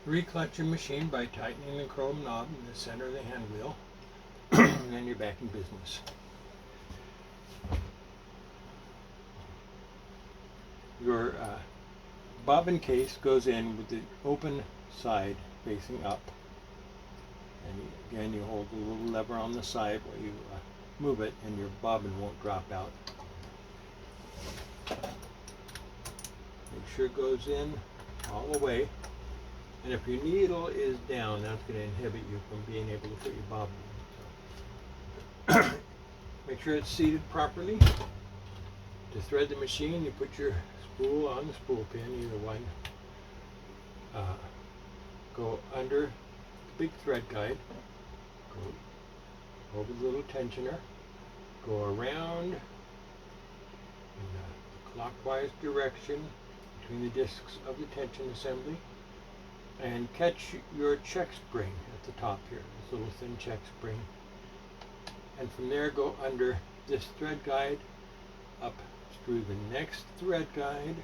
Reclutch your machine by tightening the chrome knob in the center of the hand wheel, and then you're back in business. Your bobbin case goes in with the open side facing up. And again, you hold the little lever on the side where you move it, and your bobbin won't drop out. Make sure it goes in all the way. And if your needle is down, that's going to inhibit you from being able to put your bobbin in. So make sure it's seated properly. To thread the machine, you put your spool on the spool pin, either one. Go under the big thread guide, go over the little tensioner, go around in a clockwise direction between the discs of the tension assembly, and catch your check spring at the top here, this little thin check spring. And from there, go under this thread guide, up through the next thread guide,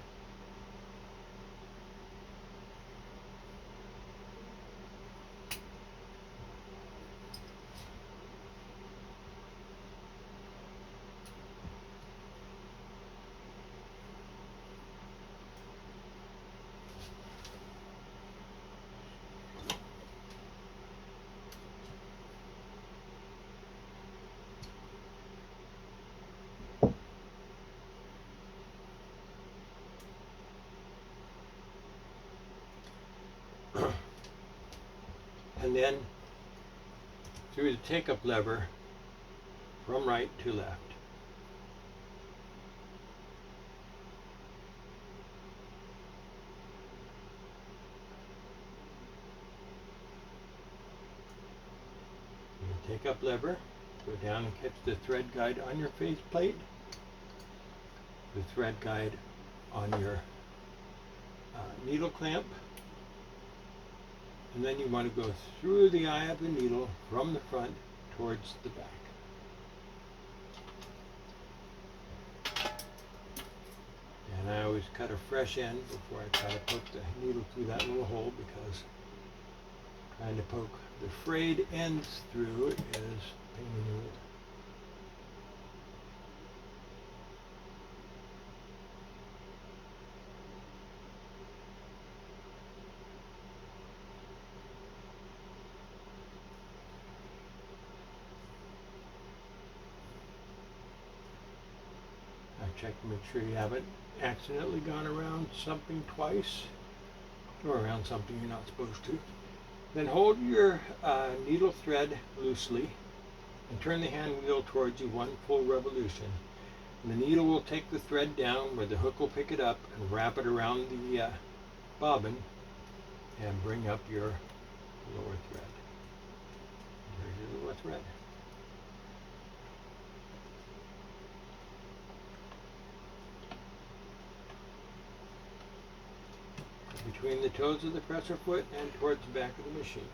and then through the take-up lever from right to left. Your take-up lever, go down and catch the thread guide on your faceplate, the thread guide on your needle clamp, and then you want to go through the eye of the needle from the front towards the back. And I always cut a fresh end before I try to poke the needle through that little hole, because trying to poke the frayed ends through is a pain in the rear. Check to make sure you haven't accidentally gone around something twice, or around something you're not supposed to. Then hold your needle thread loosely and turn the hand wheel towards you one full revolution. And the needle will take the thread down where the hook will pick it up and wrap it around the bobbin and bring up your lower thread. There's your lower thread. Between the toes of the presser foot and towards the back of the machine.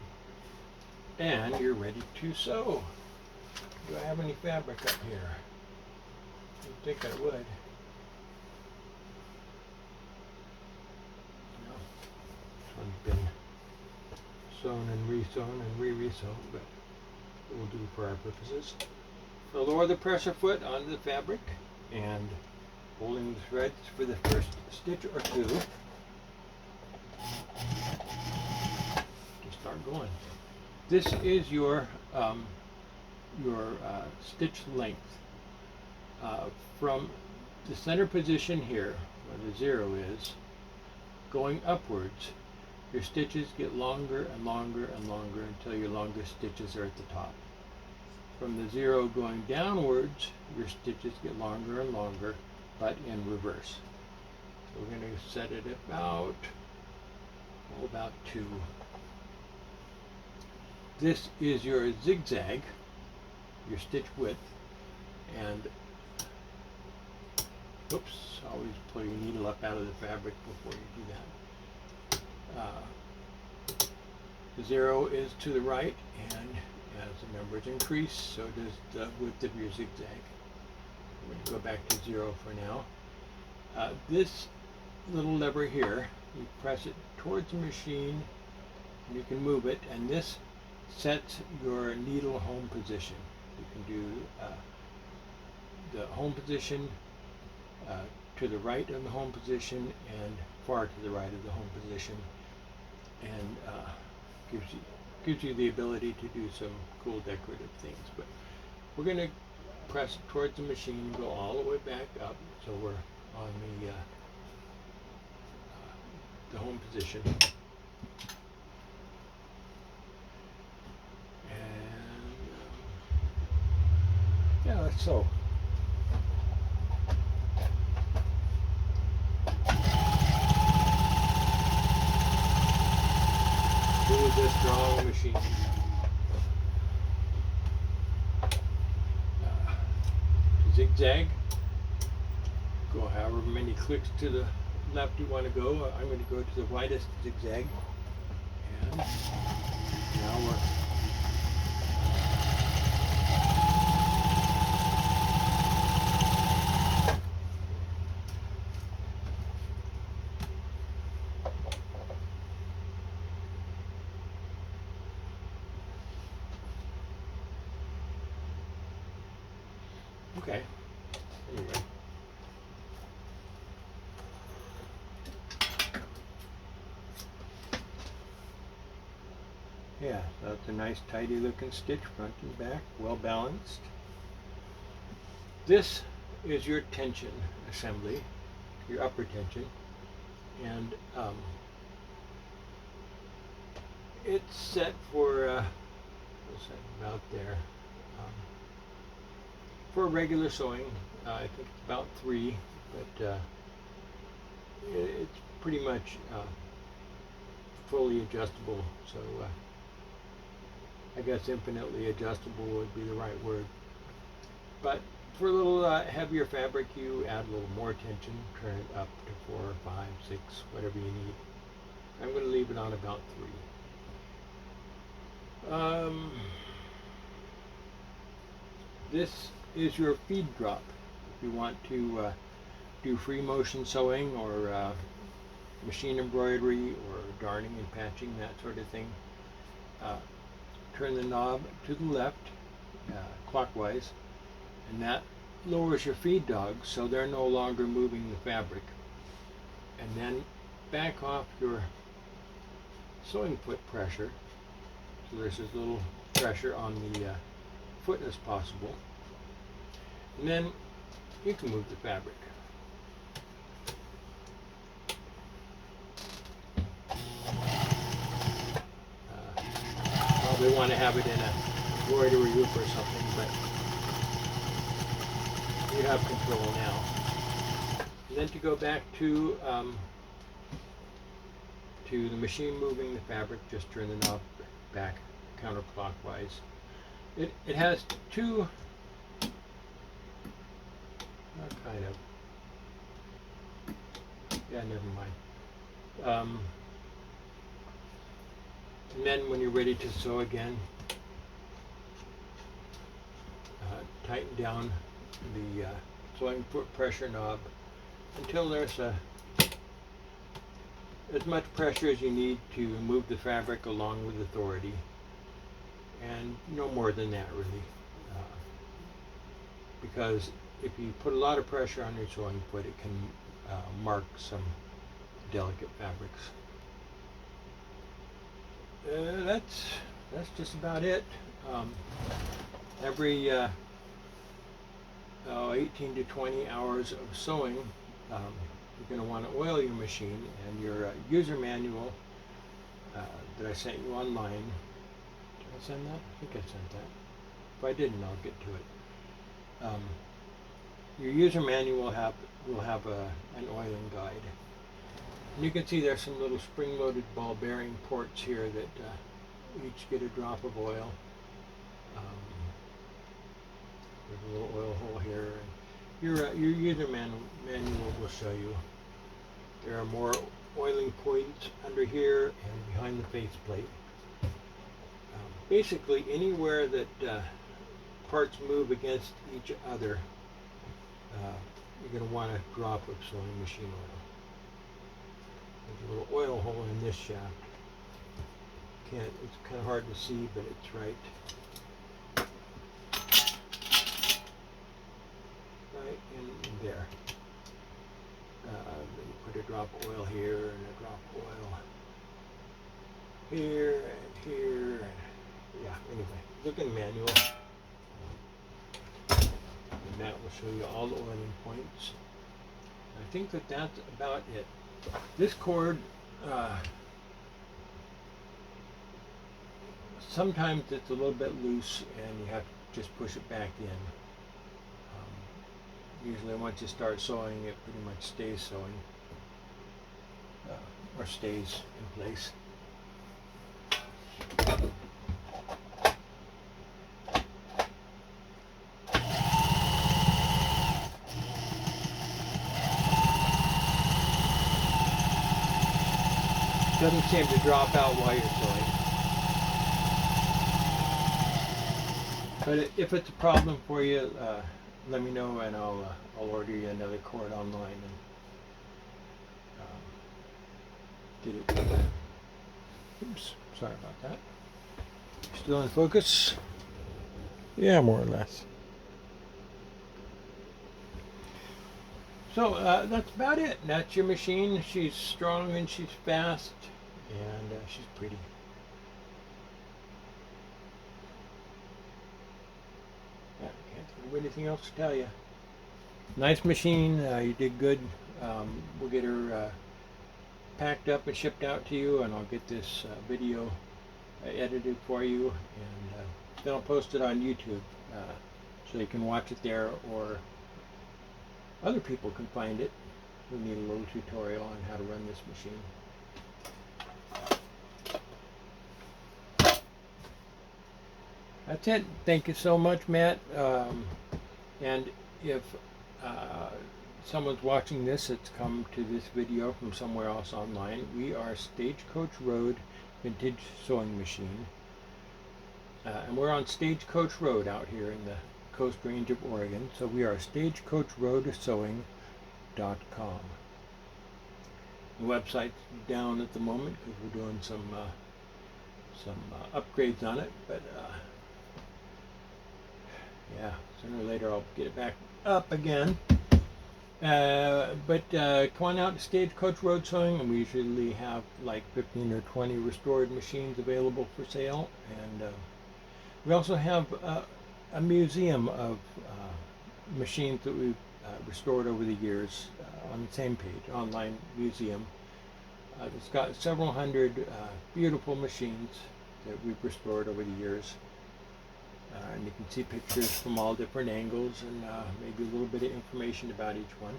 And you're ready to sew. Do I have any fabric up here? I think I would. No. This one's been sewn and re-sewn and re-re-sewn, but it will do for our purposes. So lower the presser foot onto the fabric and holding the threads for the first stitch or two. To start going. This is your stitch length. From the center position here, where the 0 is, going upwards, your stitches get longer and longer and longer until your longest stitches are at the top. From the 0 going downwards, your stitches get longer and longer, but in reverse. So we're going to set it about 2. This is your zigzag, your stitch width, and oops, always pull your needle up out of the fabric before you do that. The 0 is to the right, and as the numbers increase, so does the width of your zigzag. I'm going to go back to 0 for now. This little lever here, you press it towards the machine You can move it, and this sets your needle home position. You can do the home position to the right of the home position and far to the right of the home position, and gives you the ability to do some cool decorative things. But we're going to press it towards the machine, go all the way back up, so we're on the home position. And yeah, let's sew. Really just strong machine. Zigzag. Go however many clicks to the left you want to go. I'm going to go to the widest zigzag. And now we're okay. Anyway. Yeah, that's a nice tidy looking stitch, front and back, well balanced. This is your tension assembly, your upper tension, and it's set for what's that, about there. For regular sewing, I think it's about 3, but it's pretty much fully adjustable. So I guess infinitely adjustable would be the right word. But for a little heavier fabric, you add a little more tension, turn it up to 4, 5, 6, whatever you need. I'm going to leave it on about 3. This is your feed drop. If you want to do free motion sewing or machine embroidery or darning and patching, that sort of thing, turn the knob to the left clockwise, and that lowers your feed dogs so they're no longer moving the fabric. And then back off your sewing foot pressure, so there's as little pressure on the foot as possible, and then you can move the fabric. Probably want to have it in a embroidery loop or something, but you have control now. And then to go back to the machine moving the fabric, just turn the knob back counterclockwise. It has 2 kind of, yeah, never mind. And then when you're ready to sew again, tighten down the sewing foot pressure knob until there's as much pressure as you need to move the fabric along with authority, and no more than that really, because if you put a lot of pressure on your sewing foot, it can mark some delicate fabrics. That's just about it. Every 18 to 20 hours of sewing, you're going to want to oil your machine, and your user manual that I sent you online. Did I send that? I think I sent that. If I didn't, I'll get to it. Your user manual will have an oiling guide. And you can see there's some little spring-loaded ball bearing ports here that each get a drop of oil. There's a little oil hole here. And your user manual will show you. There are more oiling points under here and behind the faceplate. Basically, anywhere that parts move against each other, you're going to want a drop of sewing machine oil. There's a little oil hole in this shaft. can't, it's kind of hard to see, but it's right. Right in there. Then you put a drop of oil here and a drop of oil here and here. And yeah, anyway, look in the manual. And that will show you all the oiling points. I think that that's about it. This cord, sometimes it's a little bit loose and you have to just push it back in. Usually once you start sewing, it pretty much stays sewing, or stays in place. Doesn't seem to drop out while you're sewing. But if it's a problem for you, let me know and I'll order you another cord online and get it. Oops, sorry about that. Still in focus? Yeah, more or less. So that's about it. That's your machine. She's strong and she's fast and she's pretty. Yeah, can't think of anything else to tell you. Nice machine. You did good. We'll get her packed up and shipped out to you, and I'll get this video edited for you, and then I'll post it on YouTube so you can watch it there, or other people can find it who need a little tutorial on how to run this machine. That's it. Thank you so much, Matt. And if someone's watching this that's come to this video from somewhere else online, we are Stagecoach Road Vintage Sewing Machine. And we're on Stagecoach Road out here in the Coast Range of Oregon. So we are stagecoachroadsewing.com. The website's down at the moment because we're doing some upgrades on it, but yeah, sooner or later I'll get it back up again. But come on out to Stagecoach Road Sewing, and we usually have like 15 or 20 restored machines available for sale. And we also have a museum of machines that we've restored over the years on the same page, online museum. It's got several hundred beautiful machines that we've restored over the years. And you can see pictures from all different angles and maybe a little bit of information about each one.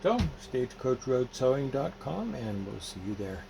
So, stagecoachroadsewing.com, and we'll see you there.